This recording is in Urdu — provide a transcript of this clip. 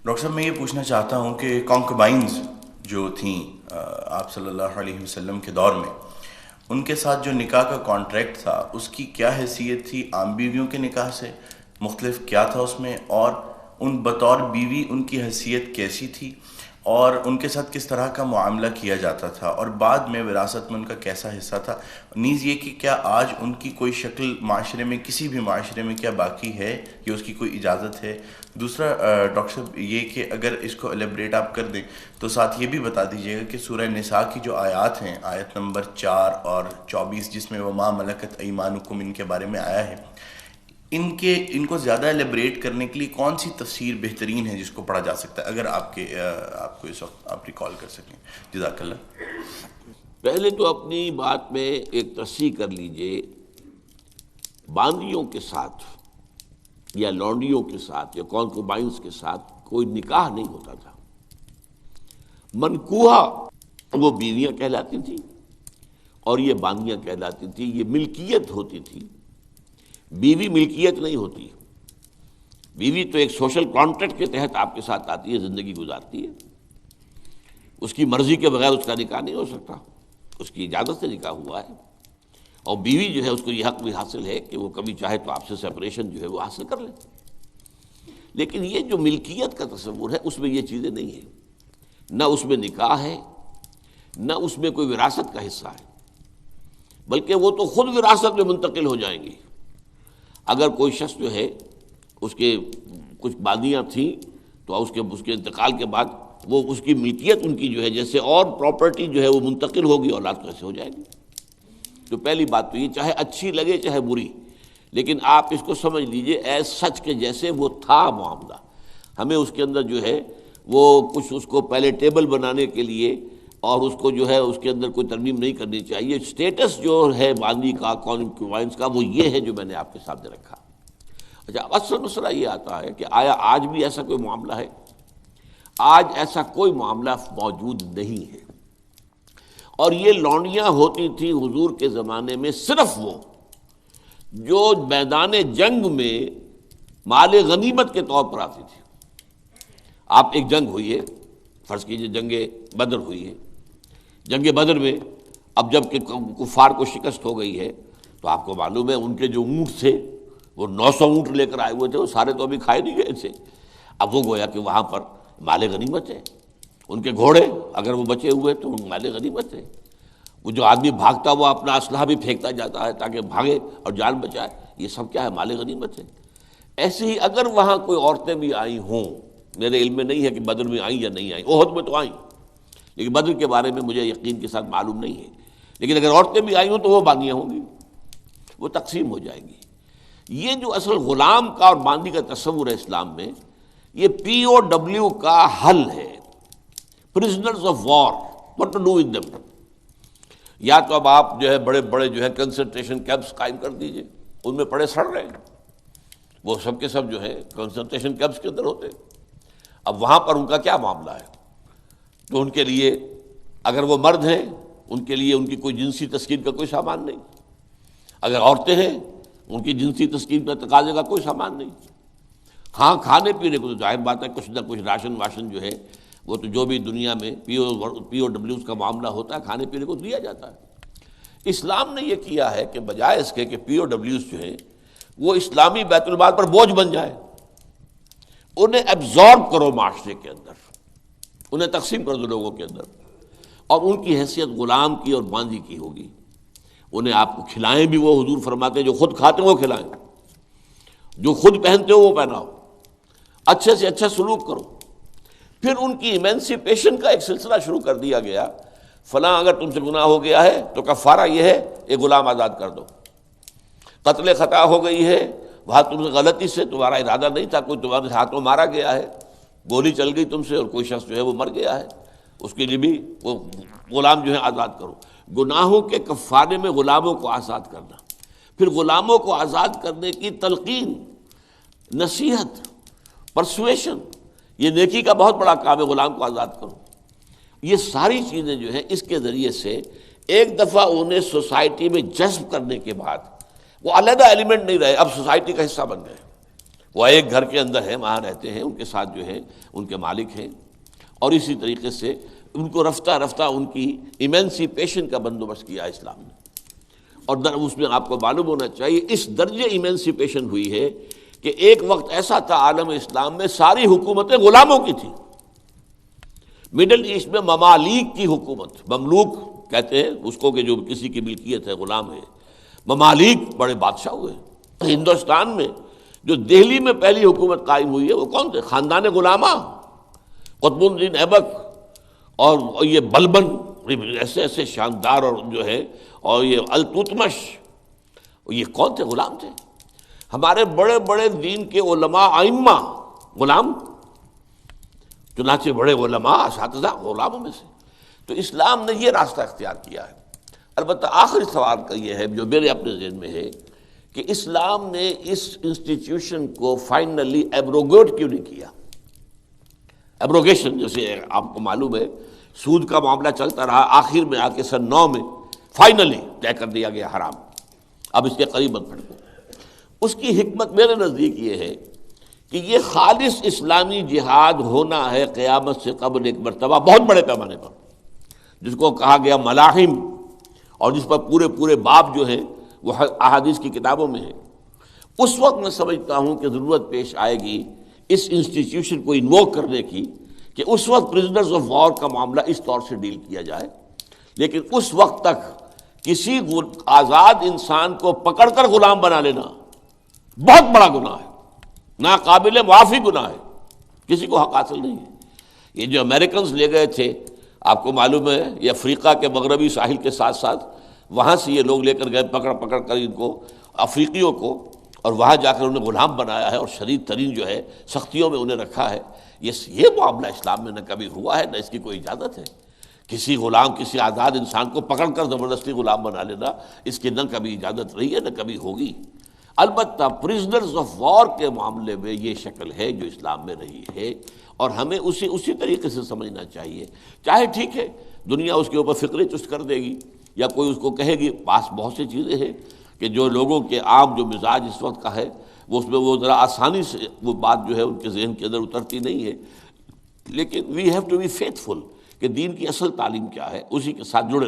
ڈاکٹر صاحب میں یہ پوچھنا چاہتا ہوں کہ کانکوبائنز جو تھیں آپ صلی اللہ علیہ وسلم کے دور میں، ان کے ساتھ جو نکاح کا کانٹریکٹ تھا اس کی کیا حیثیت تھی عام بیویوں کے نکاح سے؟ مختلف کیا تھا اس میں؟ اور ان بطور بیوی ان کی حیثیت کیسی تھی اور ان کے ساتھ کس طرح کا معاملہ کیا جاتا تھا، اور بعد میں وراثت میں ان کا کیسا حصہ تھا؟ نیز یہ کہ کیا آج ان کی کوئی شکل معاشرے میں، کسی بھی معاشرے میں کیا باقی ہے یا اس کی کوئی اجازت ہے؟ دوسرا ڈاکٹر صاحب یہ کہ اگر اس کو ایلیبریٹ آپ کر دیں تو ساتھ یہ بھی بتا دیجیے گا کہ سورہ نساء کی جو آیات ہیں، آیت نمبر 4 اور 24 جس میں وما ملکت ایمانکم ان کے بارے میں آیا ہے، ان کو زیادہ ایلیبریٹ کرنے کے لیے کون سی تفسیر بہترین ہے جس کو پڑھا جا سکتا ہے، اگر آپ کو اس وقت آپ ریکال کر سکیں؟ جزاک اللہ۔ پہلے تو اپنی بات میں ایک تصحیح کر لیجئے، باندیوں کے ساتھ یا لونڈیوں کے ساتھ یا کانکوبائنز کے ساتھ کوئی نکاح نہیں ہوتا تھا۔ منکوحہ وہ بیویاں کہلاتی تھیں اور یہ باندیاں کہلاتی تھیں، یہ ملکیت ہوتی تھی۔ بیوی ملکیت نہیں ہوتی، بیوی تو ایک سوشل کانٹریکٹ کے تحت آپ کے ساتھ آتی ہے، زندگی گزارتی ہے، اس کی مرضی کے بغیر اس کا نکاح نہیں ہو سکتا، اس کی اجازت سے نکاح ہوا ہے، اور بیوی جو ہے اس کو یہ حق بھی حاصل ہے کہ وہ کبھی چاہے تو آپ سے سپریشن جو ہے وہ حاصل کر لے۔ لیکن یہ جو ملکیت کا تصور ہے اس میں یہ چیزیں نہیں ہیں، نہ اس میں نکاح ہے، نہ اس میں کوئی وراثت کا حصہ ہے، بلکہ وہ تو خود وراثت میں منتقل ہو جائیں گی۔ اگر کوئی شخص جو ہے اس کے کچھ باندیاں تھیں تو اس کے انتقال کے بعد وہ اس کی ملکیت ان کی جو ہے جیسے اور پراپرٹی جو ہے وہ منتقل ہوگی، اولاد کو ایسے ہو جائے گی۔ تو پہلی بات تو یہ چاہے اچھی لگے چاہے بری، لیکن آپ اس کو سمجھ لیجئے ایز سچ کے جیسے وہ تھا معاملہ۔ ہمیں اس کے اندر جو ہے وہ کچھ اس کو پہلے ٹیبل بنانے کے لیے اور اس کو جو ہے اس کے اندر کوئی ترمیم نہیں کرنی چاہیے۔ سٹیٹس جو ہے باندی کا، کانکوبائنز کا، وہ یہ ہے جو میں نے آپ کے سامنے رکھا۔ اچھا، اصل مسئلہ یہ آتا ہے کہ آیا آج بھی ایسا کوئی معاملہ ہے؟ آج ایسا کوئی معاملہ موجود نہیں ہے، اور یہ لونڈیاں ہوتی تھیں حضور کے زمانے میں صرف وہ جو میدان جنگ میں مال غنیمت کے طور پر آتی تھی۔ آپ ایک جنگ ہوئی ہے، فرض کیجئے جنگ بدر ہوئی ہے، جنگ بدر میں اب جب کہ کفار کو شکست ہو گئی ہے تو آپ کو معلوم ہے ان کے جو اونٹ تھے وہ 900 اونٹ لے کر آئے ہوئے تھے، وہ سارے تو ابھی کھائے نہیں گئے تھے۔ اب وہ گویا کہ وہاں پر مال غنیمت ہے، ان کے گھوڑے اگر وہ بچے ہوئے تو مال غنیمت ہے۔ وہ جو آدمی بھاگتا وہ اپنا اسلحہ بھی پھینکتا جاتا ہے تاکہ بھاگے اور جان بچائے، یہ سب کیا ہے؟ مال غنیمت ہے۔ ایسے ہی اگر وہاں کوئی عورتیں بھی آئی ہوں، میرے علم میں نہیں ہے کہ بدر میں آئیں یا نہیں آئیں، احد میں تو آئیں، لیکن بدر کے بارے میں مجھے یقین کے ساتھ معلوم نہیں ہے، لیکن اگر عورتیں بھی آئی ہوں تو وہ باندیاں ہوں گی، وہ تقسیم ہو جائیں گی۔ یہ جو اصل غلام کا اور باندی کا تصور ہے اسلام میں، یہ پی او ڈبلیو کا حل ہے، prisoners of war, what to do with them۔ یا تو اب آپ جو ہے بڑے بڑے جو ہے کنسنٹریشن کیمپس قائم کر دیجئے، ان میں پڑے سڑ رہے ہیں، وہ سب کے سب جو ہے کنسنٹریشن کیمپس کے اندر ہوتے ہیں۔ اب وہاں پر ان کا کیا معاملہ ہے؟ تو ان کے لیے اگر وہ مرد ہیں ان کے لیے ان کی کوئی جنسی تسکین کا کوئی سامان نہیں، اگر عورتیں ہیں ان کی جنسی تسکین کا تقاضے کا کوئی سامان نہیں۔ ہاں کھانے پینے کو تو ظاہر بات ہے کچھ نہ کچھ راشن واشن جو ہے وہ تو جو بھی دنیا میں پی او ڈبلیوز کا معاملہ ہوتا ہے کھانے پینے کو دیا جاتا ہے۔ اسلام نے یہ کیا ہے کہ بجائے اس کے کہ پی او ڈبلیوز جو ہیں وہ اسلامی بیت المال پر بوجھ بن جائے، انہیں ایبزارب کرو معاشرے کے اندر، انہیں تقسیم کر دو لوگوں کے اندر، اور ان کی حیثیت غلام کی اور باندی کی ہوگی۔ انہیں آپ کو کھلائیں بھی وہ، حضور فرماتے ہیں جو خود کھاتے ہیں وہ کھلائیں، جو خود پہنتے ہو وہ پہناؤ، اچھے سے اچھا سلوک کرو۔ پھر ان کی ایمینسیپیشن کا ایک سلسلہ شروع کر دیا گیا، فلاں اگر تم سے گناہ ہو گیا ہے تو کفارہ یہ ہے ایک غلام آزاد کر دو، قتل خطا ہو گئی ہے، وہاں تم سے غلطی سے تمہارا ارادہ نہیں تھا، کوئی تمہارے ہاتھوں مارا گیا ہے، گولی چل گئی تم سے اور کوئی شخص جو ہے وہ مر گیا ہے، اس کے لیے بھی وہ غلام جو ہے آزاد کرو۔ گناہوں کے کفارے میں غلاموں کو آزاد کرنا، پھر غلاموں کو آزاد کرنے کی تلقین، نصیحت، پرسویشن، یہ نیکی کا بہت بڑا کام ہے، غلام کو آزاد کرو۔ یہ ساری چیزیں جو ہیں اس کے ذریعے سے ایک دفعہ انہیں سوسائٹی میں جذب کرنے کے بعد وہ علیحدہ ایلیمنٹ نہیں رہے، اب سوسائٹی کا حصہ بن گئے، وہ ایک گھر کے اندر ہیں، وہاں رہتے ہیں، ان کے ساتھ جو ہے ان کے مالک ہیں، اور اسی طریقے سے ان کو رفتہ رفتہ ان کی ایمینسیپیشن کا بندوبست کیا اسلام نے. اور اس میں آپ کو معلوم ہونا چاہیے اس درجے ایمینسیپیشن ہوئی ہے کہ ایک وقت ایسا تھا عالم اسلام میں ساری حکومتیں غلاموں کی تھیں. مڈل ایسٹ میں ممالک کی حکومت، مملوک کہتے ہیں اس کو کہ جو کسی کی ملکیت ہے، غلام ہے. ممالک بڑے بادشاہ ہوئے. ہندوستان میں جو دہلی میں پہلی حکومت قائم ہوئی ہے وہ کون تھے؟ خاندان غلامہ، قطب الدین ایبک اور یہ بلبن، ایسے ایسے شاندار، اور جو ہے اور یہ التتمش، یہ کون تھے؟ غلام تھے. ہمارے بڑے بڑے دین کے علماء ائمہ غلام، چنانچہ بڑے علماء اساتذہ غلاموں میں سے. تو اسلام نے یہ راستہ اختیار کیا ہے. البتہ آخری سوال کا یہ ہے جو میرے اپنے ذہن میں ہے کہ اسلام نے اس انسٹیٹیوشن کو فائنلی ایبروگیٹ کیوں نہیں کیا؟ ایبروگیشن، جیسے آپ کو معلوم ہے سود کا معاملہ چلتا رہا، آخر میں آ کے سن 9 میں فائنلی طے کر دیا گیا حرام، اب اس کے قریب مت پڑھو. اس کی حکمت میرے نزدیک یہ ہے کہ یہ خالص اسلامی جہاد ہونا ہے قیامت سے قبل ایک مرتبہ بہت بڑے پیمانے پر، جس کو کہا گیا ملاحم، اور جس پر پورے پورے باب جو ہیں وہ احادیث کی کتابوں میں ہے. اس وقت میں سمجھتا ہوں کہ ضرورت پیش آئے گی اس انسٹیٹیوشن کو انووک کرنے کی کہ اس وقت پرزنرز آف وار کا معاملہ اس طور سے ڈیل کیا جائے. لیکن اس وقت تک کسی آزاد انسان کو پکڑ کر غلام بنا لینا بہت بڑا گناہ ہے، ناقابل معافی گناہ ہے، کسی کو حق حاصل نہیں ہے. یہ جو امریکنز لے گئے تھے، آپ کو معلوم ہے یہ افریقہ کے مغربی ساحل کے ساتھ ساتھ وہاں سے یہ لوگ لے کر گئے پکڑ پکڑ کر ان کو، افریقیوں کو، اور وہاں جا کر انہیں غلام بنایا ہے اور شدید ترین جو ہے سختیوں میں انہیں رکھا ہے. یہ معاملہ اسلام میں نہ کبھی ہوا ہے، نہ اس کی کوئی اجازت ہے. کسی غلام، کسی آزاد انسان کو پکڑ کر زبردستی غلام بنا لینا، اس کی نہ کبھی اجازت رہی ہے نہ کبھی ہوگی. البتہ پرزنرز آف وار کے معاملے میں یہ شکل ہے جو اسلام میں رہی ہے، اور ہمیں اسی طریقے سے سمجھنا چاہیے. چاہے ٹھیک ہے دنیا اس کے اوپر فکرے چست کر دے گی یا کوئی اس کو کہے گی، پاس بہت سی چیزیں ہیں کہ جو لوگوں کے عام جو مزاج اس وقت کا ہے وہ اس میں وہ ذرا آسانی سے وہ بات جو ہے ان کے ذہن کے اندر اترتی نہیں ہے. لیکن we have to be faithful کہ دین کی اصل تعلیم کیا ہے، اسی کے ساتھ جڑے